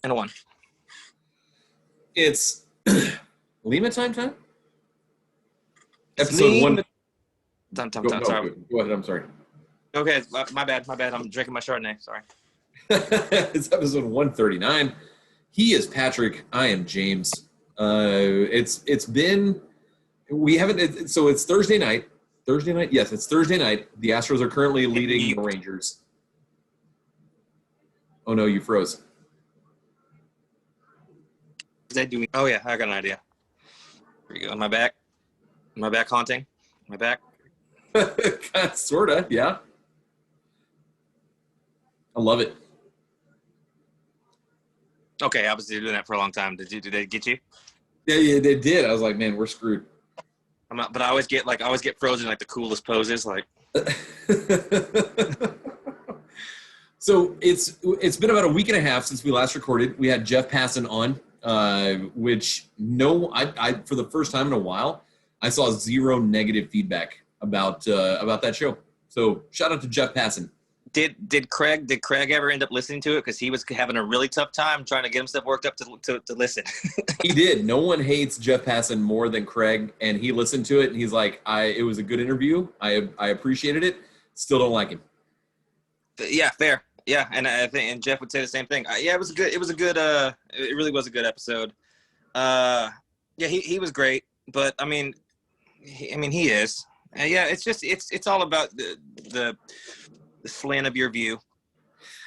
and a 1. It's Lima time? It's Episode me. 1. Sorry. Go ahead. I'm sorry. Okay, my bad. I'm drinking my Chardonnay. Sorry. It's episode 139. He is Patrick. I am James. It's been we haven't. So it's Thursday night. Thursday night. Yes, it's Thursday night. The Astros are currently leading the Rangers. Oh no, you froze. Oh yeah, I got an idea. Here you go. My back haunting. My back. Sorta, yeah. I love it. Okay, I was doing that for a long time. Did they get you? Yeah, they did. I was like, man, we're screwed. I'm not, but I always get frozen like the coolest poses, like. So it's been about a week and a half since we last recorded. We had Jeff Passan on, which I for the first time in a while, I saw zero negative feedback about that show. So shout out to Jeff Passan. Did Craig ever end up listening to it? Because he was having a really tough time trying to get himself worked up to listen. He did. No one hates Jeff Passan more than Craig, and he listened to it and he's like, it was a good interview. I appreciated it. Still don't like him. Yeah, fair. Yeah, and I think and Jeff would say the same thing. Yeah, it was a good. It really was a good episode. Yeah, he was great, but I mean, he is. Yeah, it's all about the slant of your view.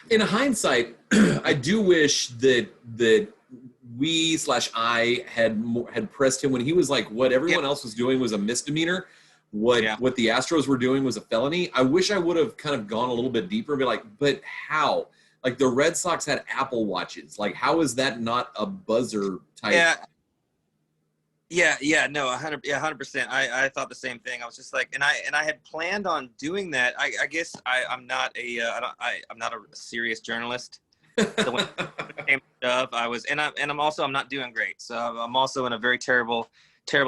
In hindsight, I do wish that we/I had pressed him when he was like, what everyone else was doing was a misdemeanor. What the Astros were doing was a felony. I wish I would have kind of gone a little bit deeper and be like, but how? Like the Red Sox had Apple Watches. Like, how is that not a buzzer type? Yeah, no, 100%. I thought the same thing. I was just like, and I had planned on doing that. I guess I'm not I'm not a serious journalist. So when it came to stuff, I'm not doing great. So I'm also in a very terrible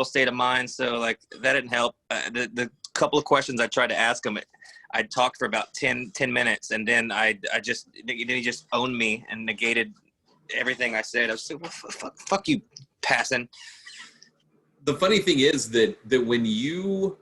state of mind. So like that didn't help. The couple of questions I tried to ask him, I talked for about 10 minutes, and then he just owned me and negated everything I said. I was like, well, fuck you, Passan. The funny thing is that when you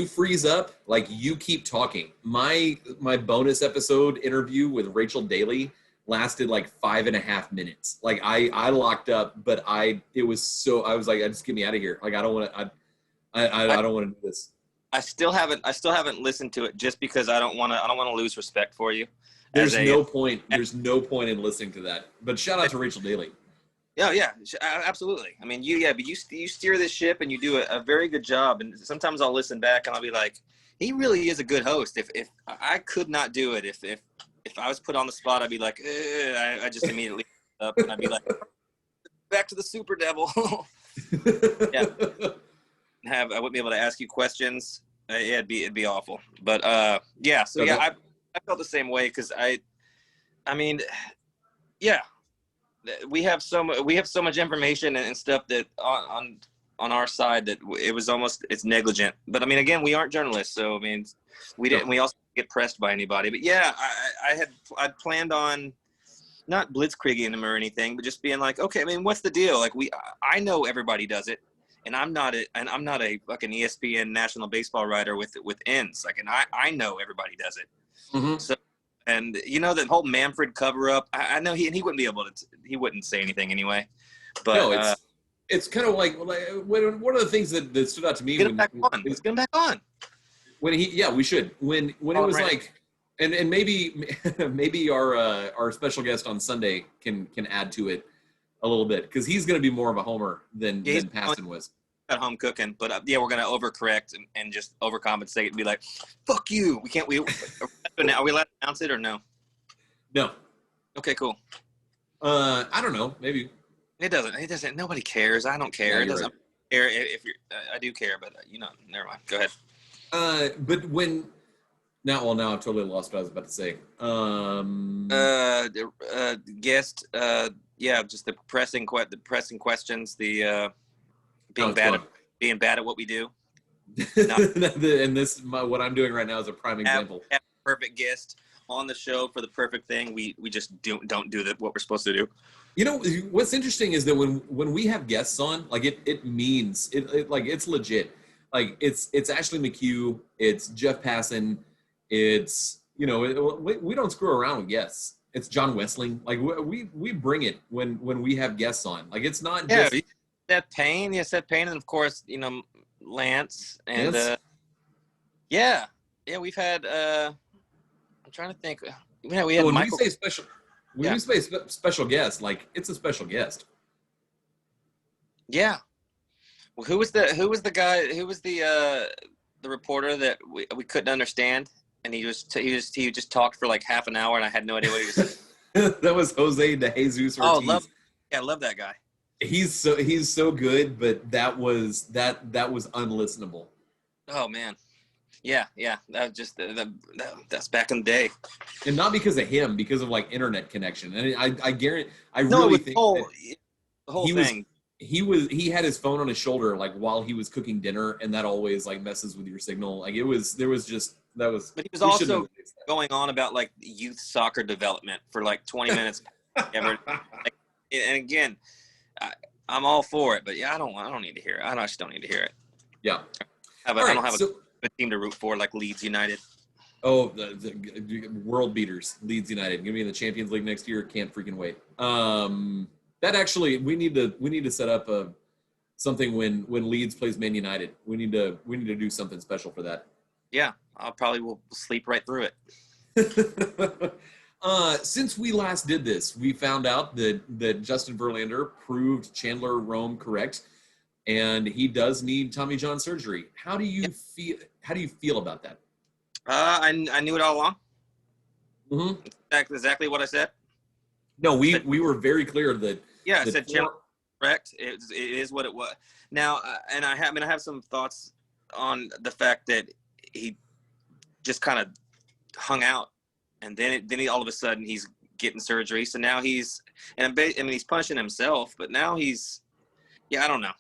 freeze up, like you keep talking. My bonus episode interview with Rachel Daly lasted like 5.5 minutes. Like I locked up, but I was like, just get me out of here. Like I don't want to do this. I still haven't listened to it just because I don't want to lose respect for you. There's no point in listening to that. But shout out to Rachel Daly. Yeah, absolutely. I mean, but you steer this ship and you do a very good job. And sometimes I'll listen back and I'll be like, he really is a good host. If I could not do it, if I was put on the spot, I'd be like, I just immediately up and I'd be like, back to the Super Devil. Yeah, I wouldn't be able to ask you questions. It'd be awful. But yeah. So yeah, I felt the same way because I mean, yeah. We have so much information and stuff that on our side that it's negligent. But I mean, again, we aren't journalists, so I mean, we also get pressed by anybody. But yeah, I'd planned on not blitzkrieging them or anything, but just being like, okay, I mean, what's the deal? Like I know everybody does it, and I'm not a fucking ESPN national baseball writer with ends. Like, and I know everybody does it. Mm-hmm. So. And you know that whole Manfred cover up. I know he wouldn't be able to. He wouldn't say anything anyway. But no, it's kind of like one of the things that stood out to me. Let's get him back on. When we should. When it was right. Like, and maybe our special guest on Sunday can add to it a little bit because he's going to be more of a homer than Passan was. At home cooking, but we're going to overcorrect and just overcompensate and be like, fuck you. Are we allowed to announce it or no? No. Okay, cool. I don't know. Maybe. It doesn't. Nobody cares. I don't care. Yeah, it doesn't care if you're, I do care, but never mind. Go ahead. But now I've totally lost what I was about to say. Guest, just the pressing questions, being bad at what we do. And what I'm doing right now is a prime example. Have a perfect guest on the show for the perfect thing, we just don't do what we're supposed to do. You know, what's interesting is that when we have guests on, like it means it like it's legit. Like it's Ashley McHugh, it's Jeff Passan, it's we don't screw around with guests. It's John Westling. Like we bring it when we have guests on. Like it's not just Seth Payne, and of course Lance and Lance? yeah, we've had. I'm trying to think. Yeah, we had when Michael. we say special. When you say special guest, like it's a special guest. Yeah. Well, who was the guy? Who was the reporter that we couldn't understand, and he just talked for like half an hour, and I had no idea what he was saying. That was Jose de Jesus Ortiz. I love that guy. He's so good, but that was unlistenable. Oh man. Yeah, that was just that's back in the day, and not because of him, because of like internet connection. And I guarantee, the whole thing. He had his phone on his shoulder like while he was cooking dinner, and that always like messes with your signal. Like But he was also going on about like youth soccer development for like 20 minutes. And again, I'm all for it, but yeah, I don't need to hear it. I just don't need to hear it. Yeah, I don't have a team to root for like Leeds United. Oh, the world beaters, Leeds United. Gonna be in the Champions League next year. Can't freaking wait. That actually, we need to set up something when Leeds plays Man United. We need to do something special for that. Yeah, I'll probably will sleep right through it. Since we last did this, we found out that Justin Verlander proved Chandler Rome correct, and he does need Tommy John surgery. How do you feel? How do you feel about that? I knew it all along. Mm-hmm. Exactly what I said. No, we were very clear that. Yeah, I said Chandler correct. It is what it was. Now, and I have some thoughts on the fact that he just kind of hung out, and then he all of a sudden he's getting surgery. So now he's punishing himself, but now he's I don't know.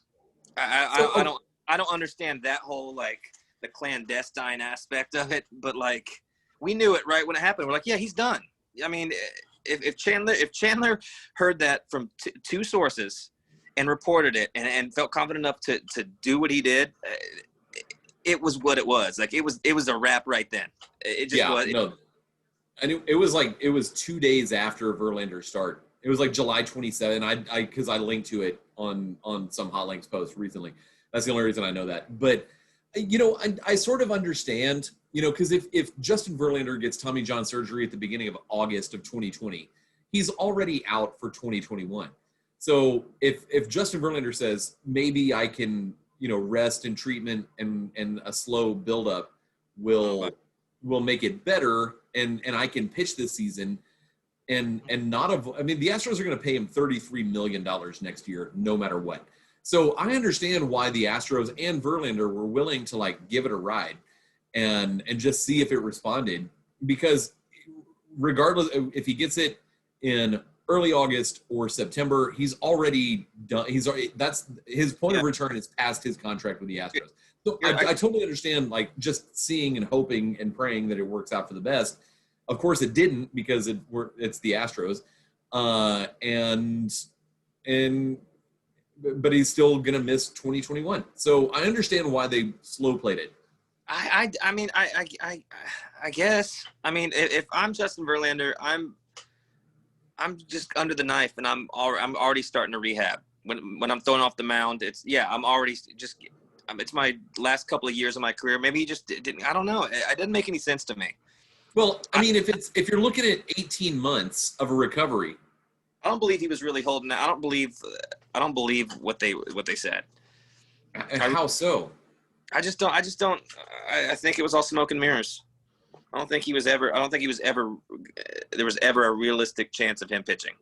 I don't understand that whole like the clandestine aspect of it, but like we knew it right when it happened. We're like, yeah, he's done. I mean, if Chandler heard that from two sources and reported it and felt confident enough to do what he did, it was what it was. Like it was a wrap right then. It just was. No. I knew it was 2 days after Verlander's start. It was like July 27. Because I linked to it on some Hot Links post recently. That's the only reason I know that. But I sort of understand, because if Justin Verlander gets Tommy John surgery at the beginning of August of 2020, he's already out for 2021. So if Justin Verlander says maybe I can rest and treatment and a slow buildup will make it better and I can pitch this season and not the Astros are going to pay him $33 million next year no matter what. So I understand why the Astros and Verlander were willing to like give it a ride and just see if it responded, because regardless if he gets it in early August or September, he's already done. That's his point of return is past his contract with the Astros. So I totally understand like just seeing and hoping and praying that it works out for the best. Of course it didn't, because it's the Astros. But he's still going to miss 2021. So I understand why they slow played it. I guess. I mean, if I'm Justin Verlander, I'm just under the knife, and I'm already starting to rehab. When I'm throwing off the mound, I'm already just. It's my last couple of years of my career. Maybe he just didn't. I don't know. It didn't make any sense to me. Well, I mean, if you're looking at 18 months of a recovery, I don't believe he was really holding out. I don't believe what they said. How so? I just don't. I think it was all smoke and mirrors. I don't think he was ever. There was ever a realistic chance of him pitching.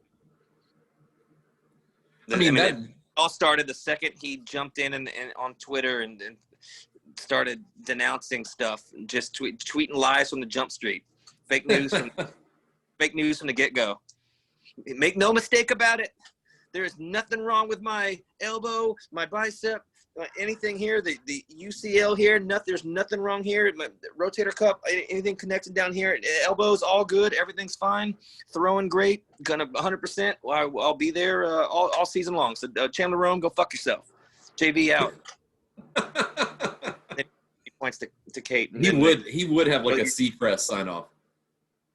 It all started the second he jumped in and on Twitter and started denouncing stuff, and just tweeting lies from the jump street, fake news from the get-go. Make no mistake about it. There is nothing wrong with my elbow, my bicep. anything here? The UCL here? There's nothing wrong here. My rotator cuff, anything connected down here? Elbows, all good. Everything's fine. Throwing great. Gonna 100%. I'll be there all season long. So Chandler Rome, go fuck yourself. JV out. He points to Kate. He would have like a Seacrest sign off.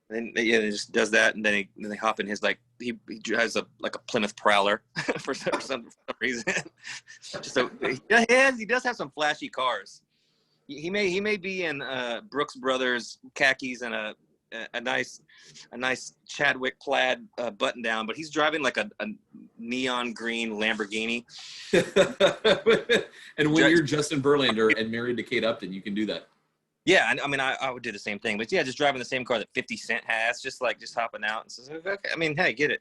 And he just does that, and then they hop in his he drives a Plymouth Prowler for some reason. So he does have some flashy cars. He may be in Brooks Brothers khakis and a nice Chadwick plaid button down, but he's driving like a neon green Lamborghini. And when you're Justin Verlander and married to Kate Upton, you can do that. Yeah, I mean, I would do the same thing, but yeah, just driving the same car that 50 Cent has, just hopping out and says, okay. I mean, hey, get it.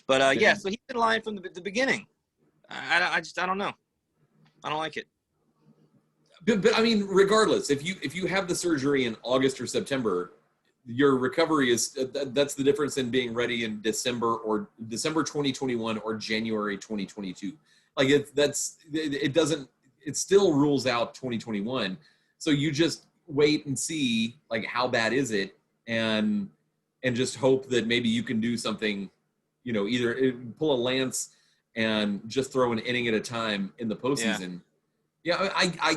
But yeah, so he's been lying from the beginning. I don't know. I don't like it. But I mean, regardless, if you have the surgery in August or September, your recovery that's the difference in being ready in December 2021 or January 2022. Like it still rules out 2021. So you just wait and see like how bad is it, and just hope that maybe you can do something, either pull a Lance and just throw an inning at a time in the postseason. Yeah, I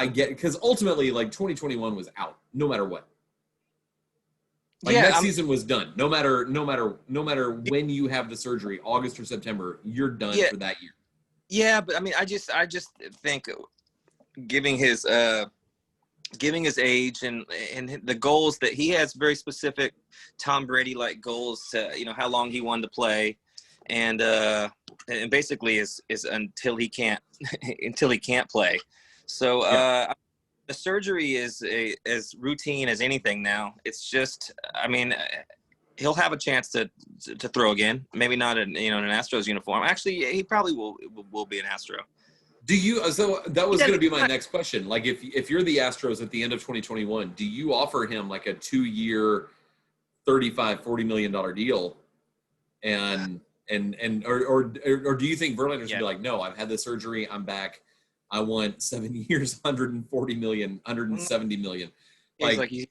get it, because ultimately like 2021 was out no matter what. Like that season was done. No matter when you have the surgery, August or September, you're done for that year. Yeah, but I mean, I just think giving his age and the goals that he has, very specific Tom Brady like goals to how long he wanted to play, and basically is until he can't play. So the surgery is as routine as anything now. It's just, I mean, he'll have a chance to throw again. Maybe not in an Astros uniform. Actually, he probably will be an Astro. Do you? So that was going to be my next question. Like, if you're the Astros at the end of 2021, do you offer him like a 2-year, $35-40 million deal, or do you think Verlander's gonna be like, no, I've had the surgery, I'm back, I want 7 years, 140 million, 170 million. He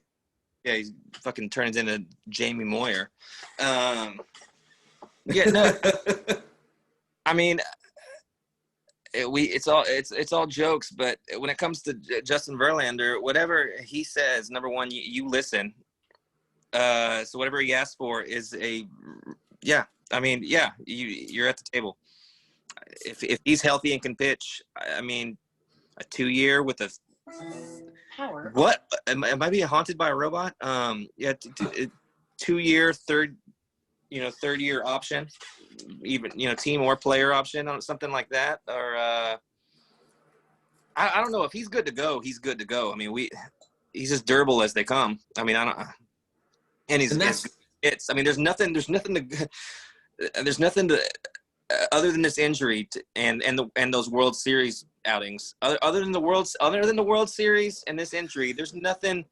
fucking turns into Jamie Moyer. I mean, it's all jokes, but when it comes to Justin Verlander, whatever he says, number one, you listen. So whatever he asks for is you're at the table. If he's healthy and can pitch, I mean, a 2-year with a power. What am I being haunted by a robot? 2-year, third year option, even team or player option on something like that, or I don't know. If he's good to go, he's good to go. I mean, he's as durable as they come. I mean, there's nothing to other than this injury and those World Series outings. Other than the World Series and this injury, there's nothing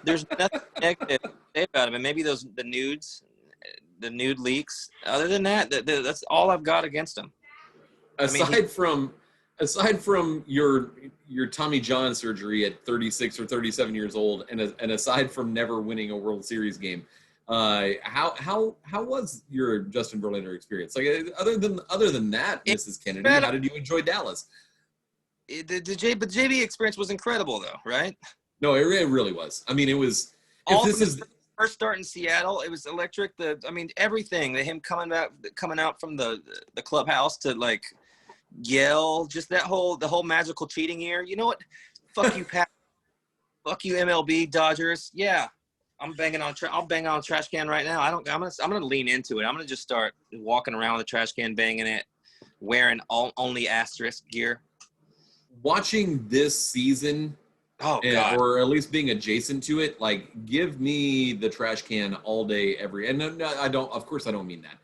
negative to say about him. And maybe the nude leaks. Other than that, that's all I've got against him. Aside from your Tommy John surgery at 36 or 37 years old, and aside from never winning a World Series game, how was your Justin Verlander experience? Like, other than that, Mrs. Kennedy, how did you enjoy Dallas? The JV experience was incredible, though, right? No, it really was. I mean, it was. First start in Seattle, it was electric. Everything. Him coming out from the clubhouse to like yell, just the whole magical cheating year. You know what? Fuck you, Pat. Fuck you, MLB Dodgers. Yeah, I'll bang on a trash can right now. I'm gonna lean into it. I'm gonna just start walking around with a trash can, banging it, wearing only asterisk gear. Watching this season. Oh, God. Or at least being adjacent to it, like, give me the trash can all day, and no, I don't. Of course, I don't mean that.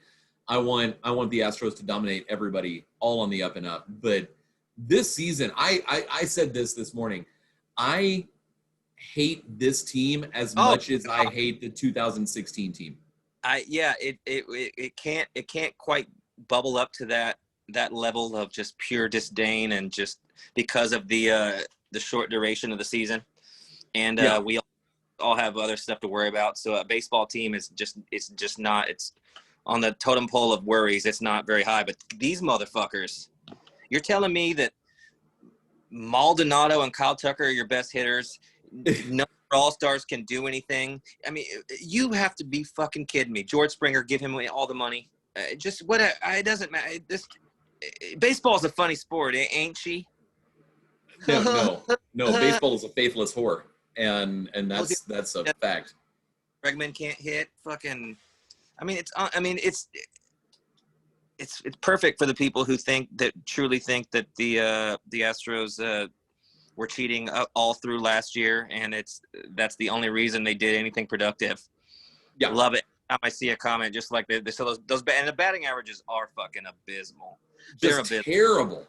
I want the Astros to dominate everybody, all on the up and up. But this season, I said this morning. I hate this team as much as I hate the 2016 team. It can't quite bubble up to that level of just pure disdain and just because of the short duration of the season, and we all have other stuff to worry about. So a baseball team is just not. It's on the totem pole of worries. It's not very high. But these motherfuckers, you're telling me that Maldonado and Kyle Tucker are your best hitters? No all-stars can do anything. I mean, you have to be fucking kidding me. George Springer, give him all the money. It doesn't matter. Baseball is a funny sport, ain't she? No. Baseball is a faithless whore, and that's a fact. Bregman can't hit. Fucking. I mean, it's perfect for the people who truly think that the Astros were cheating all through last year, and that's the only reason they did anything productive. Yeah, love it. I see a comment just like this. So those and the batting averages are fucking abysmal. They're abysmal. Terrible.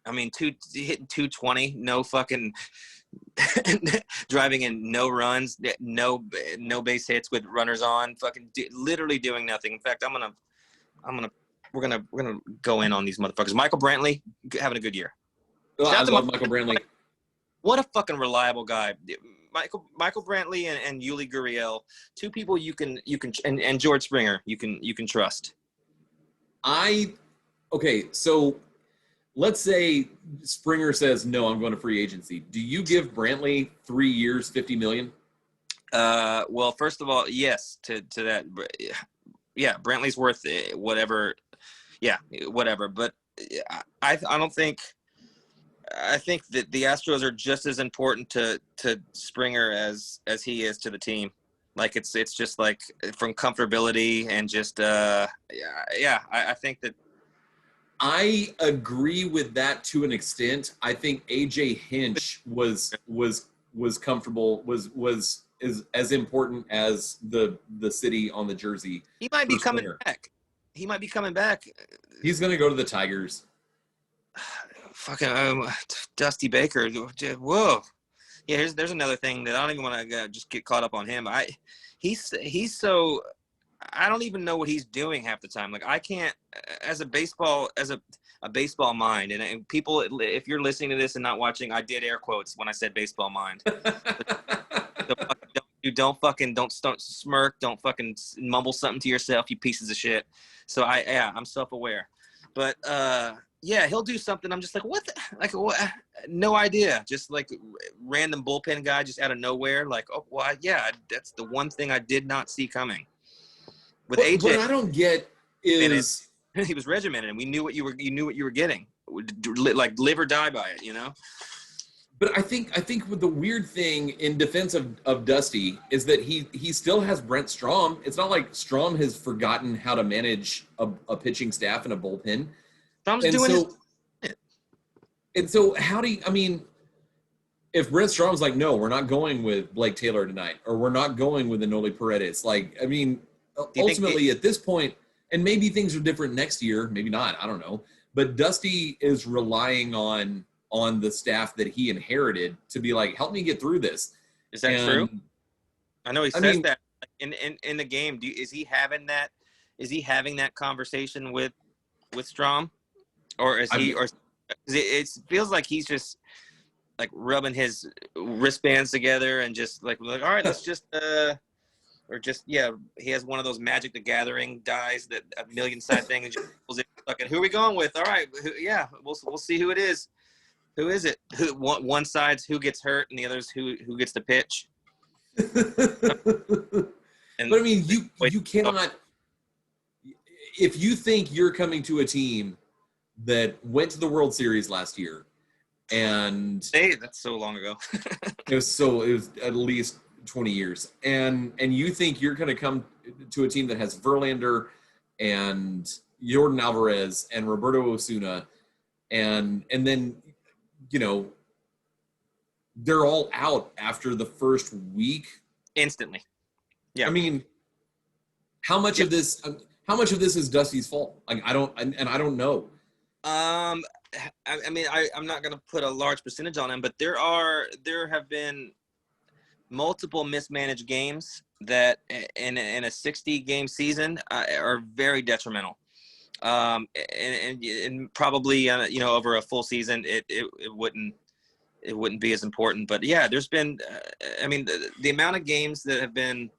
I mean, hitting 220, no fucking driving in, no runs, no base hits with runners on, fucking literally doing nothing. In fact, we're gonna go in on these motherfuckers. Michael Brantley having a good year. Well, I love Michael Brantley. What a fucking reliable guy. Michael Brantley and Yuli Gurriel, two people you can and George Springer you can trust. Okay, so let's say Springer says no, I'm going to free agency. Do you give Brantley 3 years, $50 million? Well, first of all, yes to that. Yeah, Brantley's worth whatever. Yeah, whatever. But I don't think. I think that the Astros are just as important to Springer as he is to the team. Like it's just like from comfortability and just I think that. I agree with that to an extent. I think AJ Hinch was comfortable, is as important as the city on the jersey. He might be coming back. He's going to go to the Tigers. Fucking Dusty Baker. Whoa. Yeah, there's another thing that I don't even want to just get caught up on him. He's so I don't even know what he's doing half the time. Like I can't as a baseball mind and people, if you're listening to this and not watching, I did air quotes when I said baseball mind. Don't smirk, don't fucking mumble something to yourself, you pieces of shit. So I'm self-aware. But yeah, he'll do something. I'm just like, what? What? No idea. Just like random bullpen guy, just out of nowhere. Like, oh, well, yeah, that's the one thing I did not see coming. With AJ, what I don't get is he was regimented, and you knew what you were getting. Like live or die by it, you know. But I think with the weird thing in defense of Dusty is that he still has Brent Strom. It's not like Strom has forgotten how to manage a pitching staff and a bullpen. And so how do you, I mean, if Brent Strom's like, no, we're not going with Blake Taylor tonight, or we're not going with Enoli Paredes, like, I mean, ultimately at this point, and maybe things are different next year, maybe not, I don't know, but Dusty is relying on the staff that he inherited to be like, help me get through this. Is that true? I know he says that in the game. Is he having that conversation with Strom? Or is he? Or it feels like he's just like rubbing his wristbands together and just like all right, let's just or just he has one of those Magic the Gathering dies that a million side thing and just pulls it. Fucking, who are we going with? All right, we'll see who it is. Who is it? One side's who gets hurt and the other's who gets to pitch. But I mean, you cannot. If you think you're coming to a team that went to the World Series last year, and that's so long ago. it was at least 20 years, and you think you're going to come to a team that has Verlander and Jordan Alvarez and Roberto Osuna, and then they're all out after the first week instantly. Yeah, I mean, how much of this is Dusty's fault? Like I don't know. I mean, I'm not going to put a large percentage on him, but there have been multiple mismanaged games that in a 60-game season are very detrimental. And probably over a full season it wouldn't be as important. But yeah, there's been the amount of games that have been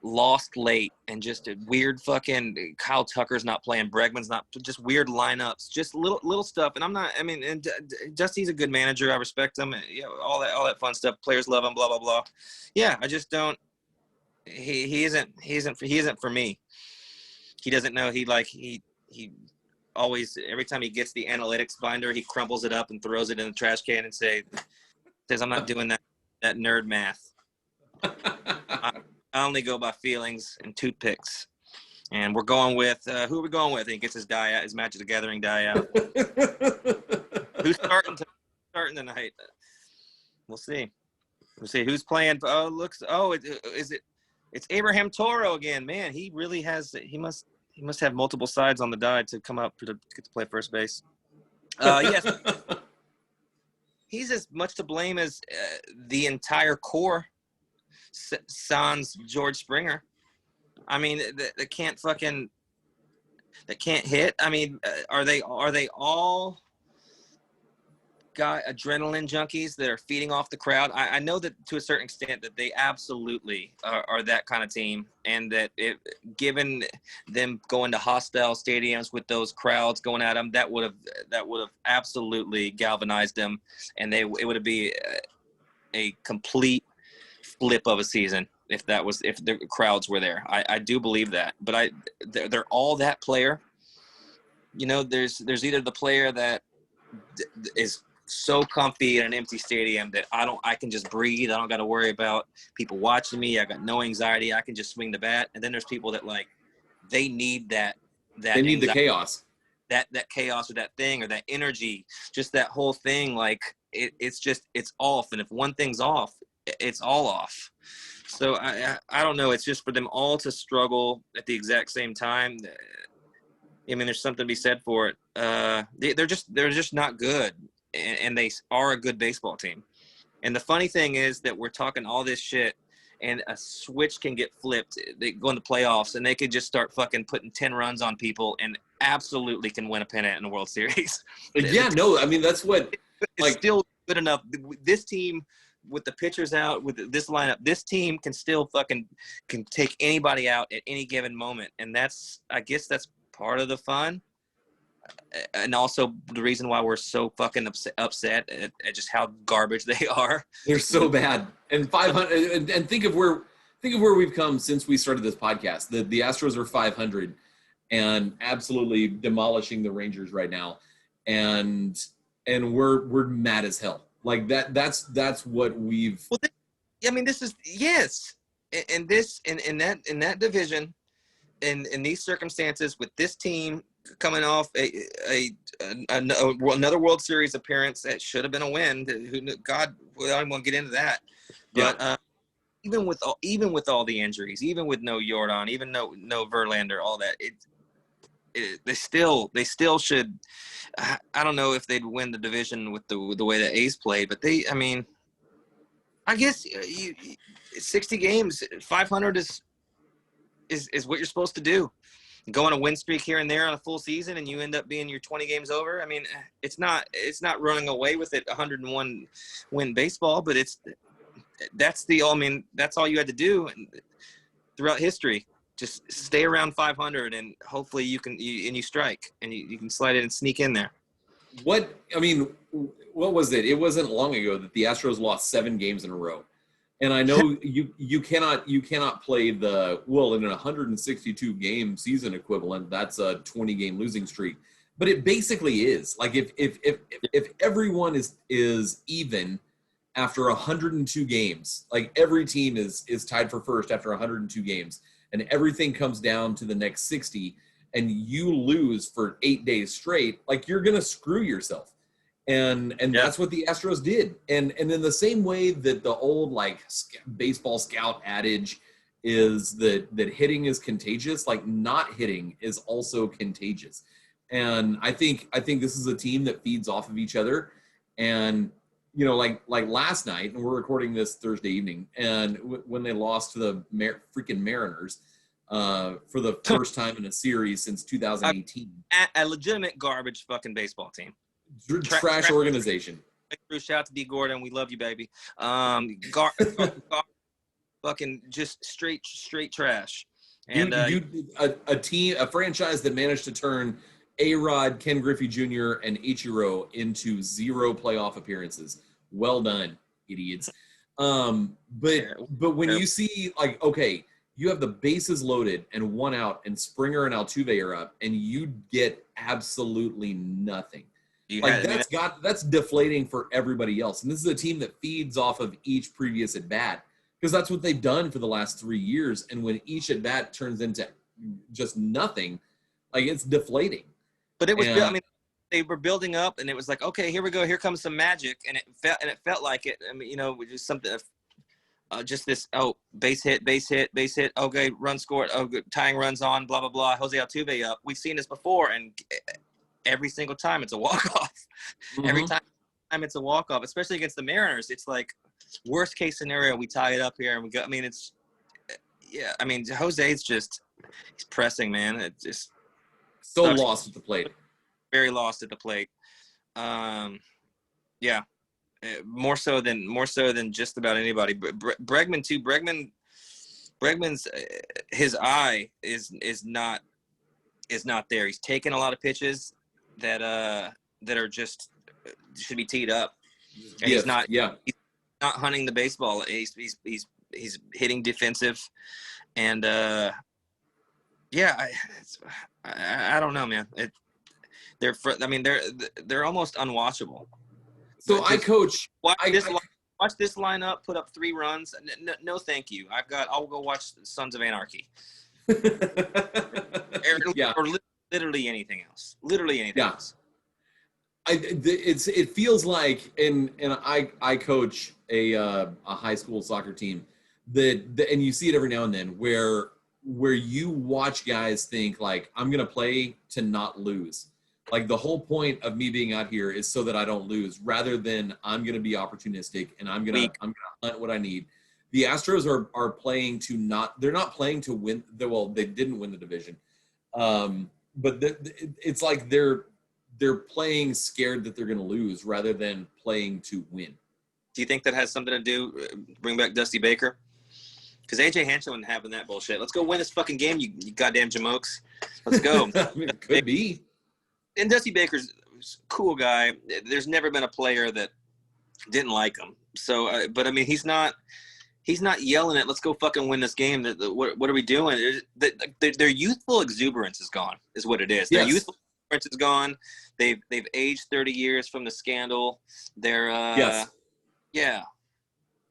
lost late and just a weird fucking Kyle Tucker's not playing, Bregman's not, just weird lineups, just little stuff. And Dusty's a good manager. I respect him. All that fun stuff. Players love him. Blah blah blah. Yeah, I just don't. He isn't for me. He doesn't know. He always, every time he gets the analytics binder, he crumbles it up and throws it in the trash can and says, "I'm not doing that nerd math. I only go by feelings and toothpicks." And we're going with who are we going with? And he gets his Magic the Gathering die out. Who's starting tonight? We'll see. Who's playing. It's Abraham Toro again. Man, he really has. He must have multiple sides on the die to come up to get to play first base. Yes, he's as much to blame as the entire core. Sans George Springer. I mean, they can't hit. I mean, are they all got adrenaline junkies that are feeding off the crowd? I know that to a certain extent that they absolutely are that kind of team, and that given them going to hostile stadiums with those crowds going at them, that would have absolutely galvanized them, and it would be a complete flip of a season if the crowds were there. I do believe that, but they're all that player. There's either the player that is so comfy in an empty stadium that I can just breathe. I don't got to worry about people watching me. I got no anxiety. I can just swing the bat. And then there's people that they need that they need the chaos, that chaos or that thing or that energy, just that whole thing. It's off. And if one thing's off, it's all off. So I don't know. It's just for them all to struggle at the exact same time. I mean, there's something to be said for it. They're just not good, and they are a good baseball team. And the funny thing is that we're talking all this shit, and a switch can get flipped. They go in the playoffs, and they could just start fucking putting 10 runs on people, and absolutely can win a pennant in the World Series. Yeah, no, I mean that's what. It's still good enough. This team, with the pitchers out, with this lineup, this team can still can take anybody out at any given moment. And I guess that's part of the fun. And also the reason why we're so fucking upset at just how garbage they are. They're so bad. And 500, and think of where we've come since we started this podcast. The Astros are 500 and absolutely demolishing the Rangers right now. And we're mad as hell. Like that's what we've. Well, this is yes, and this in that division, in these circumstances with this team coming off another World Series appearance that should have been a win. God, I don't want to get into that, but yeah. Even with all the injuries, even with no Jordan, even no Verlander, all that, they still should. I don't know if they'd win the division with the way the A's played, but I guess 60 games, 500 is what you're supposed to do. Go on a win streak here and there on a full season, and you end up being your 20 games over. I mean, it's not running away with it 101 win baseball, but that's all you had to do throughout history. Just stay around 500, and hopefully you strike, and you can slide it and sneak in there. What was it? It wasn't long ago that the Astros lost 7 games in a row. And I know you cannot play in a 162 game season equivalent, that's a 20 game losing streak. But it basically is. Like if everyone is even after 102 games, like every team is tied for first after 102 games, and everything comes down to the next 60, and you lose for 8 days straight, like you're gonna screw yourself. And that's what the Astros did. And in the same way that the old baseball scout adage is that hitting is contagious, like not hitting is also contagious. And I think this is a team that feeds off of each other. And like last night, and we're recording this Thursday evening, and when they lost to the freaking Mariners, for the first time in a series since 2018. A legitimate garbage fucking baseball team. Trash organization. Shout out to D. Gordon. We love you, baby. Fucking just straight trash. And a franchise that managed to turn A-Rod, Ken Griffey Jr., and Ichiro into 0 playoff appearances. Well done, idiots. But when you see, like, okay, you have the bases loaded and 1 out, and Springer and Altuve are up, and you get absolutely nothing. That's deflating for everybody else. And this is a team that feeds off of each previous at bat, because that's what they've done for the last 3 years. And when each at bat turns into just nothing, like, it's deflating. But it was, they were building up, and it was like, okay, here we go, here comes some magic, and it felt like it. I mean, just something, just this, base hit, okay, run scored, tying runs on, blah blah blah. Jose Altuve up. We've seen this before, and every single time it's a walk-off. Mm-hmm. Every time it's a walk-off, especially against the Mariners. It's like, worst case scenario, we tie it up here and we go. I mean, Jose's just, he's pressing, man. It's just so lost at the plate. Very lost at the plate. Yeah, more so than just about anybody. But Bregman too. Bregman's his eye is not there. He's taking a lot of pitches that are just should be teed up. And he's not hunting the baseball. He's hitting defensive, and I don't know, man. They're almost unwatchable. So I coach. Watch this lineup put up 3 runs. No, thank you. I'll go watch Sons of Anarchy. Or literally anything else. Literally anything else. It feels like, and I coach a high school soccer team and you see it every now and then where you watch guys think, like, I'm gonna play to not lose. Like, the whole point of me being out here is so that I don't lose, rather than I'm gonna be opportunistic and I'm gonna hunt what I need. The Astros are playing to not. They're not playing to win. Well, they didn't win the division, but it's like they're playing scared that they're going to lose rather than playing to win. Do you think that has something to do? Bring back Dusty Baker, because AJ Hinch wouldn't have that bullshit. Let's go win this fucking game, you goddamn jamokes. Let's go. It could be. And Dusty Baker's a cool guy. There's never been a player that didn't like him. So, but I mean, he's not yelling at, let's go fucking win this game. What are we doing? Their youthful exuberance is gone, is what it is. Their youthful exuberance is gone. They've aged 30 years from the scandal. They're yeah.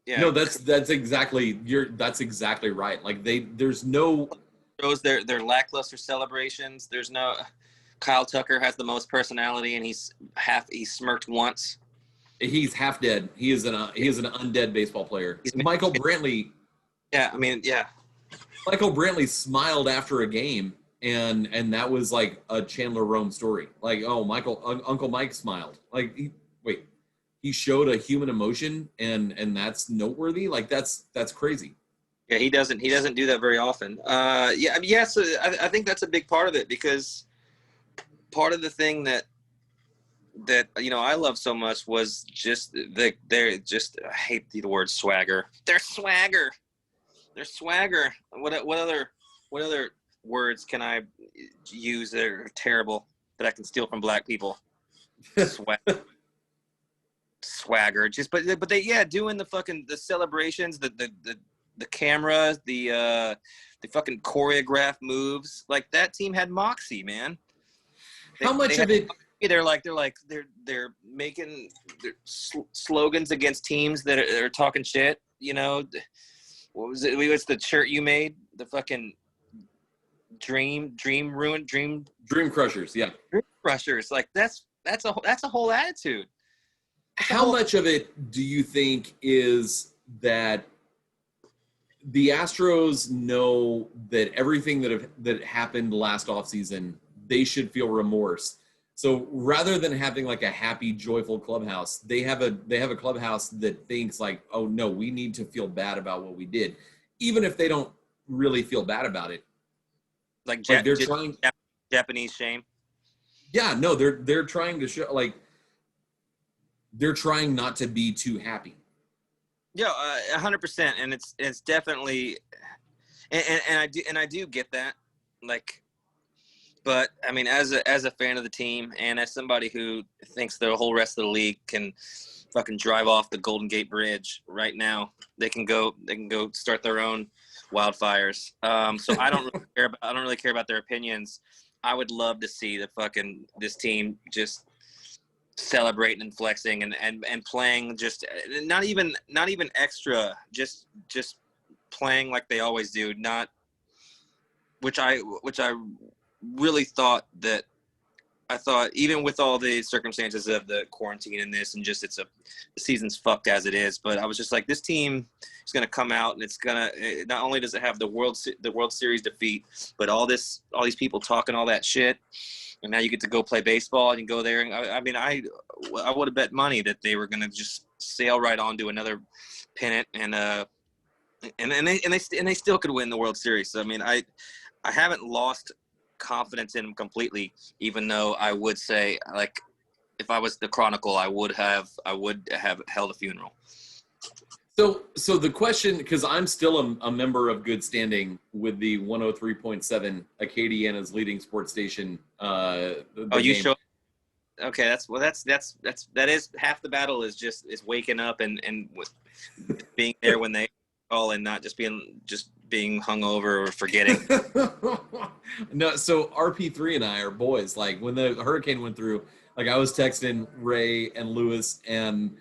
No, that's exactly right. Like, there's no shows their lackluster celebrations. There's no Kyle Tucker has the most personality, and he's smirked once. He's half dead. He is an undead baseball player. Michael Brantley. Yeah, I mean, yeah. Michael Brantley smiled after a game, and that was like a Chandler Rome story. Like, oh, Uncle Mike smiled. Like, he showed a human emotion, and that's noteworthy. Like, that's crazy. Yeah, he doesn't do that very often. So I think that's a big part of it, because part of the thing that I love so much was just they're just, I hate the word swagger. Their swagger. What other words can I use that are terrible that I can steal from black people? Swagger. Just but they doing the celebrations, the camera, the fucking choreographed moves. Like, that team had moxie, man. How much of it? They're making slogans against teams that are talking shit. What was it? What's the shirt you made? The fucking dream crushers. Yeah, dream crushers. Like, that's a whole attitude. How much of it do you think is that the Astros know that everything that happened last offseason, they should feel remorse? So rather than having like a happy, joyful clubhouse, they have a clubhouse that thinks like, oh no, we need to feel bad about what we did, even if they don't really feel bad about it. Like, Like they're trying. Japanese shame. Yeah, no, they're trying to show like they're trying not to be too happy. Yeah, 100%, and it's definitely, and I do get that, like, but I mean, as a fan of the team and as somebody who thinks the whole rest of the league can fucking drive off the Golden Gate Bridge right now, they can go start their own wildfires. So I don't really care about their opinions. I would love to see this team just celebrating and flexing and playing, just not even extra, just playing like they always do, not which I really thought that I thought, even with all the circumstances of the quarantine and this, and just the season's fucked as it is, but I was just like, this team is going to come out and it's going to, not only does it have the World Series defeat, but all these people talking all that shit, and now you get to go play baseball and you go there. And I mean, I would have bet money that they were going to just sail right on to another pennant, and they still could win the World Series. So I mean, I haven't lost confidence in them completely, even though I would say, like, if I was the Chronicle, I would have held a funeral. So the question, because I'm still a member of good standing with the 103.7 Acadiana's leading sports station. Show. Okay, that is half the battle, is waking up and being there when they call, and not just being hungover or forgetting. No, so RP3 and I are boys. Like, when the hurricane went through, like, I was texting Ray and Lewis, and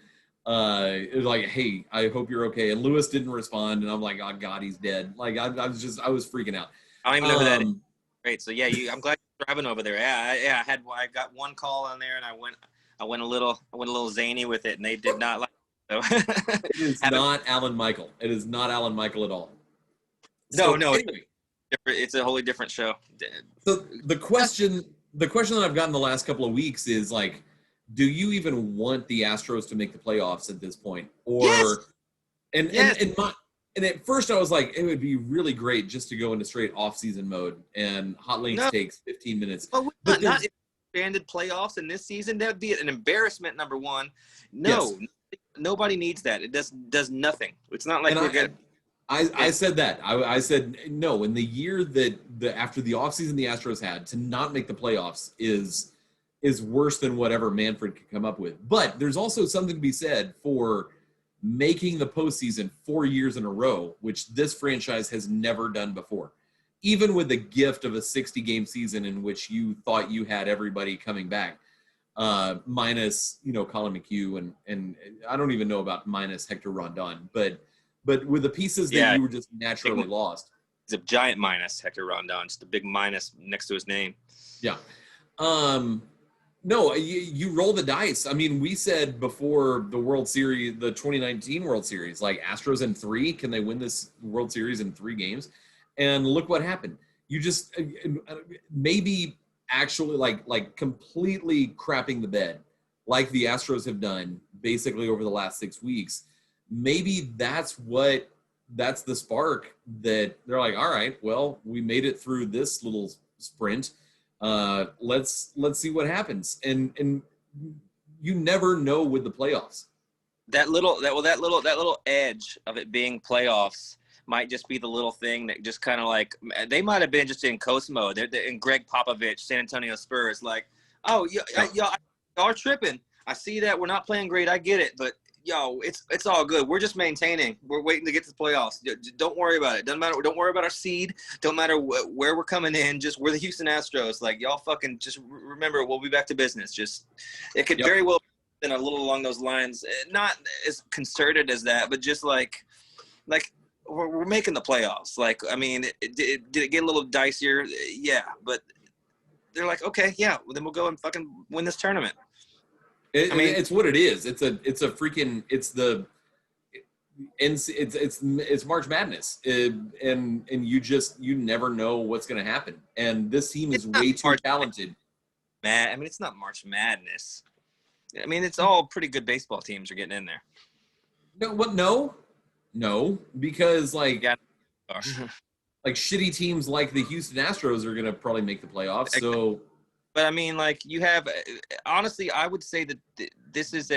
it was like, hey, I hope you're okay. And Lewis didn't respond, and I'm like, oh God, he's dead. Like, I was freaking out. I don't even know who that is. Great. So yeah, I'm glad you're driving over there. Yeah, I got one call on there, and I went a little zany with it, and they did not like it. So it is not Alan Michael. It is not Alan Michael at all. No. Anyway. It's a wholly different show. So the question that I've gotten the last couple of weeks is, like, do you even want the Astros to make the playoffs at this point? Or yes. And at first I was like, it would be really great just to go into straight off-season mode, and Hot Links takes 15 minutes. But not expanded playoffs in this season. That would be an embarrassment, number one. No, yes. Nobody needs that. It does nothing. It's not like we're good. I said that. I said, no, in the year that after the offseason the Astros had, to not make the playoffs is worse than whatever Manfred could come up with. But there's also something to be said for making the postseason 4 years in a row, which this franchise has never done before. Even with the gift of a 60-game season in which you thought you had everybody coming back, minus, Colin McHugh, and I don't even know about minus Hector Rondon, but with the pieces that you were just naturally lost. It's a giant minus, Hector Rondon, just a big minus next to his name. Yeah. No, you roll the dice. I mean, we said before the World Series, the 2019 World Series, like, Astros in 3, can they win this World Series in 3 games? And look what happened. You just maybe actually like completely crapping the bed, like the Astros have done basically over the last 6 weeks. Maybe that's the spark that they're like, all right, well, we made it through this little sprint. Let's see what happens. And you never know with the playoffs. That little edge of it being playoffs might just be the little thing that just kind of, like, they might have been just in coast mode. They're in Greg Popovich, San Antonio Spurs, like, oh, y'all are tripping. I see that we're not playing great. I get it, but it's all good. We're just maintaining. We're waiting to get to the playoffs. Don't worry about it. Doesn't matter. Don't worry about our seed. Don't matter where we're coming in. Just, we're the Houston Astros. Like, y'all fucking just remember, we'll be back to business. Just, it could very well been a little along those lines. Not as concerted as that, but just like we're making the playoffs. Like, I mean, did it get a little dicier? Yeah, but they're like, okay, yeah, well, then we'll go and fucking win this tournament. It's what it is. It's March Madness, and you never know what's going to happen. And this team is way too talented. I mean, it's not March Madness. I mean, it's all pretty good baseball teams are getting in there. No, what? No, because, like, like shitty teams like the Houston Astros are going to probably make the playoffs. So, but I mean, like you have, honestly, I would say that this is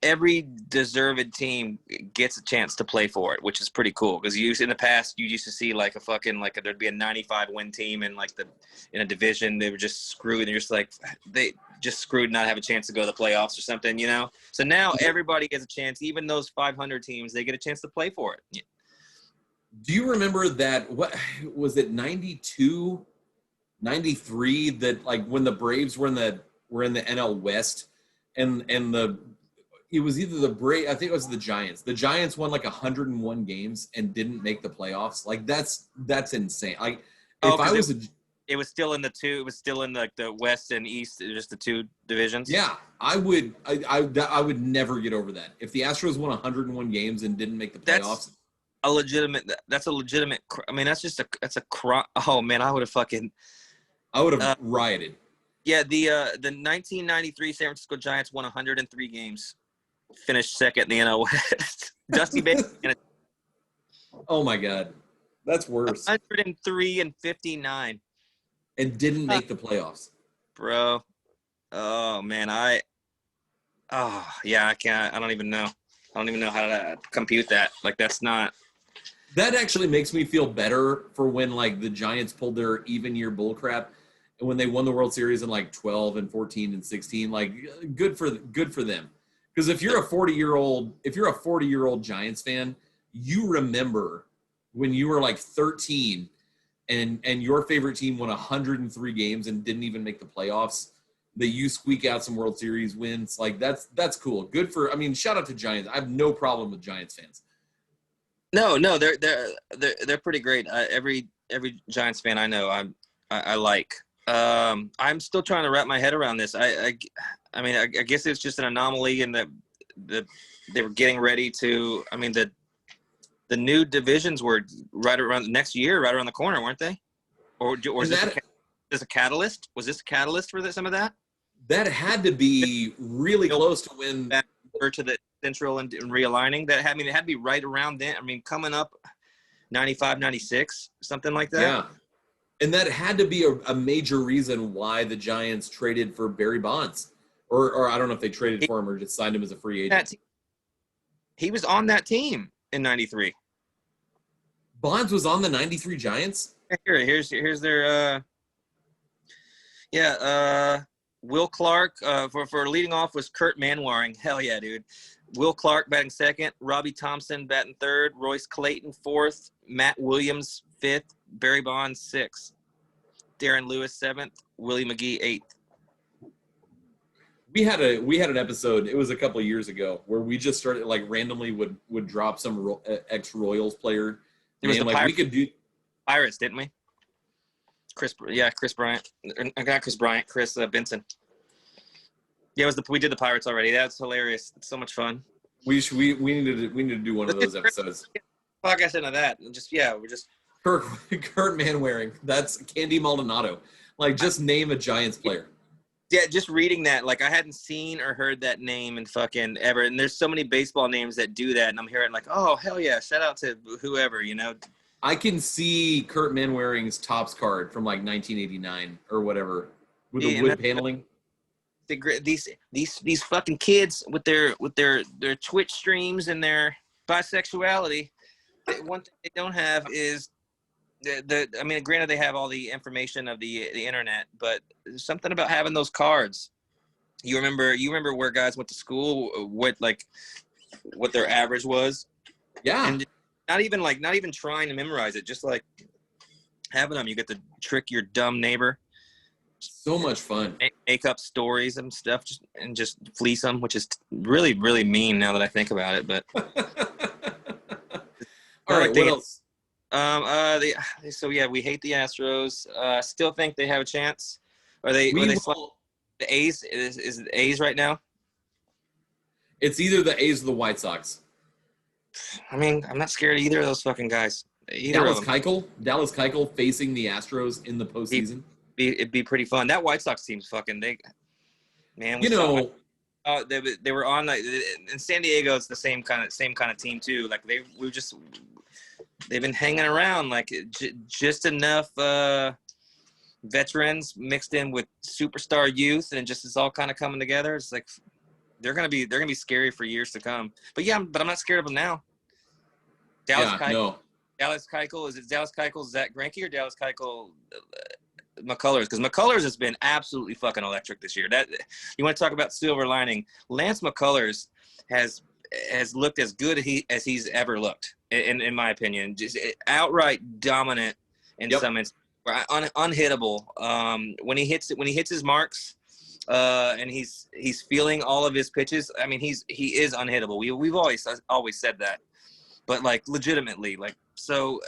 every deserved team gets a chance to play for it, which is pretty cool. Because in the past, you used to see like there'd be a 95 win team in in a division. They were just screwed. And you're just like, they just screwed, not have a chance to go to the playoffs or something, you know? So now everybody gets a chance. Even those 500 teams, they get a chance to play for it. Do you remember that? What was it? 92, 93? That like when the Braves were in the NL West, and it was either the Braves. I think it was the Giants. The Giants won like 101 games and didn't make the playoffs. Like that's insane. Like if I was it was still in the two. It was still in the West and East, just the two divisions. Yeah, I would never get over that. If the Astros won 101 games and didn't make the playoffs. That's a legitimate. I mean, that's a crime. Oh man, I would have rioted. Yeah, the 1993 San Francisco Giants won 103 games, finished second in the NL West. Dusty Baker. Oh my God, that's worse. 103 and 59, and didn't make the playoffs, bro. Oh man, I can't. I don't even know. I don't even know how to compute that. Like that's not. That actually makes me feel better for when like the Giants pulled their even year bullcrap and when they won the World Series in like 12 and 14 and 16. Like good for them. Because if you're a 40-year-old Giants fan, you remember when you were like 13 and your favorite team won 103 games and didn't even make the playoffs, that you squeak out some World Series wins. Like that's cool. Good for. I mean, shout out to Giants. I have no problem with Giants fans. No, they're pretty great. Every Giants fan I know, I like. I'm still trying to wrap my head around this. I mean, I guess it's just an anomaly in that they were getting ready to. I mean, the new divisions were right around next year, right around the corner, weren't they? Or is this a catalyst? Was this a catalyst for some of that? That had to be really close to when back to the Central and realigning. It had to be right around then. I mean, coming up 95, 96, something like that. Yeah. And that had to be a major reason why the Giants traded for Barry Bonds. Or I don't know if they traded for him or just signed him as a free agent. He was on that team in 93. Bonds was on the 93 Giants? Here's their Will Clark for leading off was Kurt Manwaring. Hell yeah, dude. Will Clark batting second, Robbie Thompson batting third, Royce Clayton fourth, Matt Williams fifth, Barry Bonds sixth, Darren Lewis seventh, Willie McGee eighth. We had an episode, it was a couple of years ago, where we just started like randomly would drop some ex-Royals player. It was we could do Pirates, didn't we? Chris Bryant. Not Chris Bryant, Chris Benson. Yeah, we did the Pirates already. That's hilarious. It's so much fun. We need to do one of those episodes. Podcast into that. We're just Kurt Manwaring. That's Candy Maldonado. Like, just name a Giants player. Yeah, just reading that, like I hadn't seen or heard that name in fucking ever. And there's so many baseball names that do that, and I'm hearing like, oh hell yeah, shout out to whoever, you know. I can see Kurt Manwaring's Topps card from like 1989 or whatever with the wood paneling. These fucking kids with their Twitch streams and their bisexuality. One thing they don't have is I mean, granted they have all the information of the internet, but there's something about having those cards. You remember where guys went to school, what their average was? Yeah. And not even trying to memorize it, just like having them. You get to trick your dumb neighbor. So much fun. Make up stories and stuff, just fleece them, which is really, really mean now that I think about it. But all right, what else? So yeah, we hate the Astros. Still think they have a chance. The A's? Is it A's right now? It's either the A's or the White Sox. I mean, I'm not scared of either of those fucking guys. Dallas Keuchel facing the Astros in the postseason. It'd be pretty fun. That White Sox team's fucking they were on like in San Diego. It's the same kind of team too. Like they've been hanging around like just enough veterans mixed in with superstar youth, and just it's all kind of coming together. It's like they're gonna be scary for years to come. But yeah, but I'm not scared of them now. Dallas Keuchel, is it Dallas Keuchel, Zach Greinke, or Dallas Keuchel, McCullers? Because McCullers has been absolutely fucking electric this year. That you want to talk about silver lining? Lance McCullers has looked as good as he's ever looked, in my opinion. Just outright dominant in some instances, unhittable. When he hits his marks, and he's feeling all of his pitches. I mean, he is unhittable. We've always said that, but like legitimately, like so,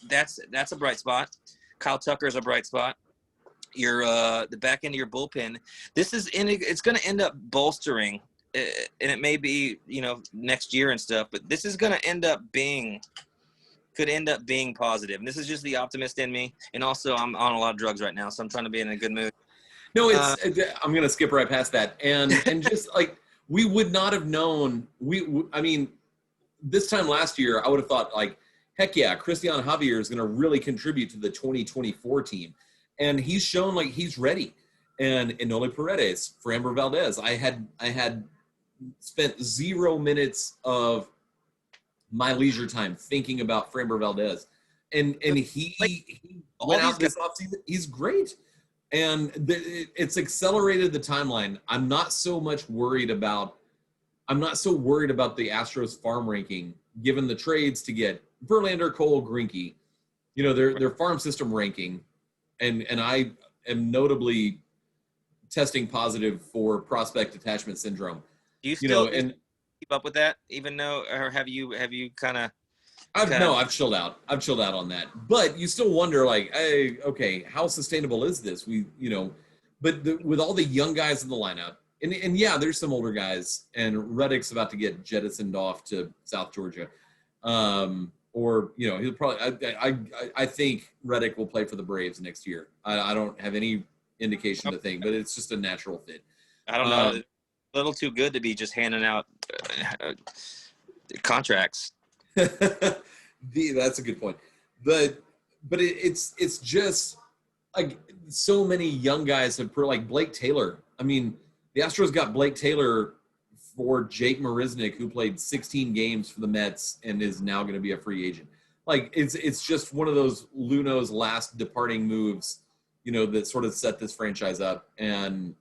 that's a bright spot. Kyle Tucker's a bright spot. Your the back end of your bullpen. It's going to end up bolstering. And it may be, next year and stuff, but this is going to could end up being positive. And this is just the optimist in me. And also I'm on a lot of drugs right now, so I'm trying to be in a good mood. No, I'm going to skip right past that. And just like, we would not have known, I mean, this time last year, I would have thought like, heck yeah, Christian Javier is going to really contribute to the 2024 team. And he's shown like he's ready. And Enoli Paredes, Framber Valdez, I had spent 0 minutes of my leisure time thinking about Framber Valdez, and he went out this offseason. He's great, and it's accelerated the timeline. I'm not so worried about the Astros farm ranking, given the trades to get Verlander, Cole, Greinke, their farm system ranking, and I am notably testing positive for prospect attachment syndrome. Do you still keep up with that, even though, or have you kind of? I've chilled out. I've chilled out on that. But you still wonder, like, hey, okay, how sustainable is this? But with all the young guys in the lineup, and yeah, there's some older guys, and Reddick's about to get jettisoned off to South Georgia, or he'll probably. I think Reddick will play for the Braves next year. I don't have any indication to think, but it's just a natural fit. I don't know. A little too good to be just handing out contracts. That's a good point. But it's just like so many young guys have like Blake Taylor. I mean, the Astros got Blake Taylor for Jake Marisnick, who played 16 games for the Mets and is now going to be a free agent. Like it's just one of those Luno's last departing moves, that sort of set this franchise up. And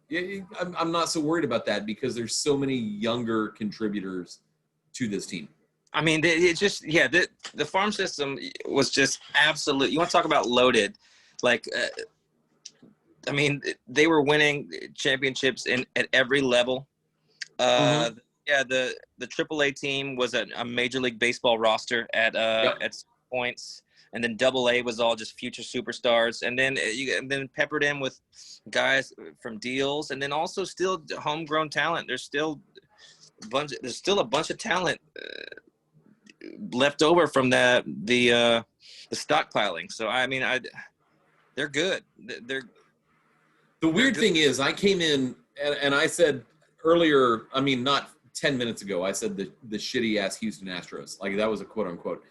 I'm not so worried about that because there's so many younger contributors to this team. I mean, it's just, the farm system was just absolute. You want to talk about loaded. Like, I mean, they were winning championships at every level. Yeah, the AAA team was a Major League Baseball roster at points. And then AA was all just future superstars, and then peppered in with guys from deals, and then also still homegrown talent. There's still a bunch of talent left over from the stockpiling. So I mean, they're good. The weird thing is, I came in and I said earlier, I mean, not 10 minutes ago, I said the shitty ass Houston Astros. Like that was a quote unquote.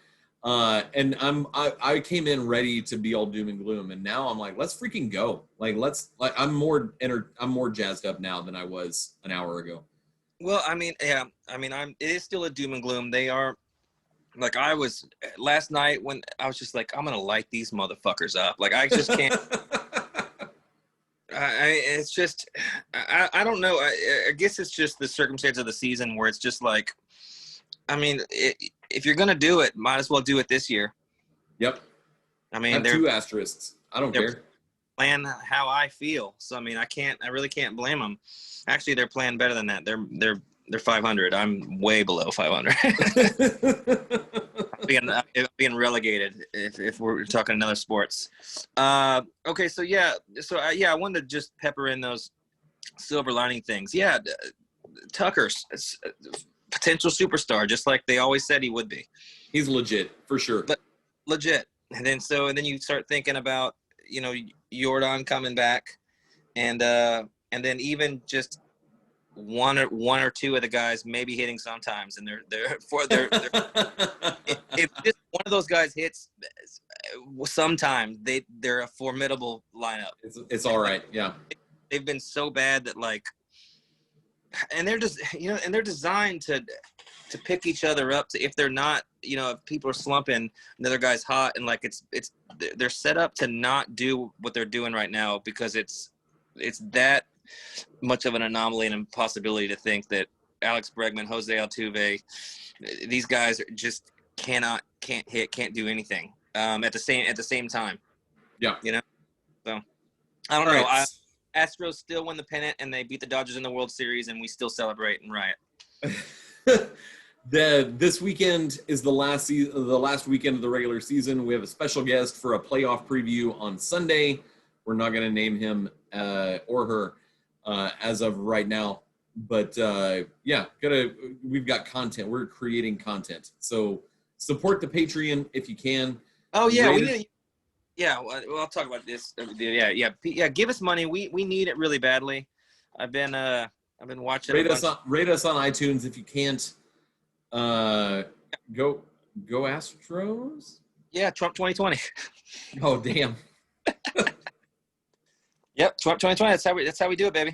And I came in ready to be all doom and gloom, and now I'm like, let's freaking go. I'm more jazzed up now than I was an hour ago. Well, I mean, yeah, it is still a doom and gloom. They are, like, I was last night when I was just like, I'm gonna light these motherfuckers up. Like, I just can't. It's just, I don't know. I guess it's just the circumstance of the season where it's just like, I mean, if you're going to do it, might as well do it this year. Yep. I mean, they're 2 asterisks. I don't care. Playing how I feel. So, I mean, I really can't blame them. Actually, they're playing better than that. They're 500. I'm way below 500. being relegated if we're talking another sports. Okay. So I wanted to just pepper in those silver lining things. Yeah. Tucker's potential superstar, just like they always said he would be. He's legit for sure. But legit. And then you start thinking about, Jordan coming back, and then even just one or two of the guys maybe hitting sometimes, and they're if just one of those guys hits sometime, they're a formidable lineup. It's all right. Yeah. They've been so bad that and they're just and they're designed to pick each other up. If they're not, if people are slumping, another guy's hot, and they're set up to not do what they're doing right now because it's that much of an anomaly and impossibility to think that Alex Bregman, Jose Altuve, these guys just can't hit, can't do anything at the same time. Yeah. So I don't know. Right. Astros still win the pennant, and they beat the Dodgers in the World Series, and we still celebrate and riot. This weekend is the last weekend of the regular season. We have a special guest for a playoff preview on Sunday. We're not going to name him or her as of right now, but we've got content. We're creating content, so support the Patreon if you can. Oh yeah, well, I'll talk about this. Yeah. Give us money. We need it really badly. I've been watching. Rate us on iTunes if you can't. Go Astros. Yeah, Trump 2020. Oh damn. Yep, Trump 2020. That's how we do it, baby.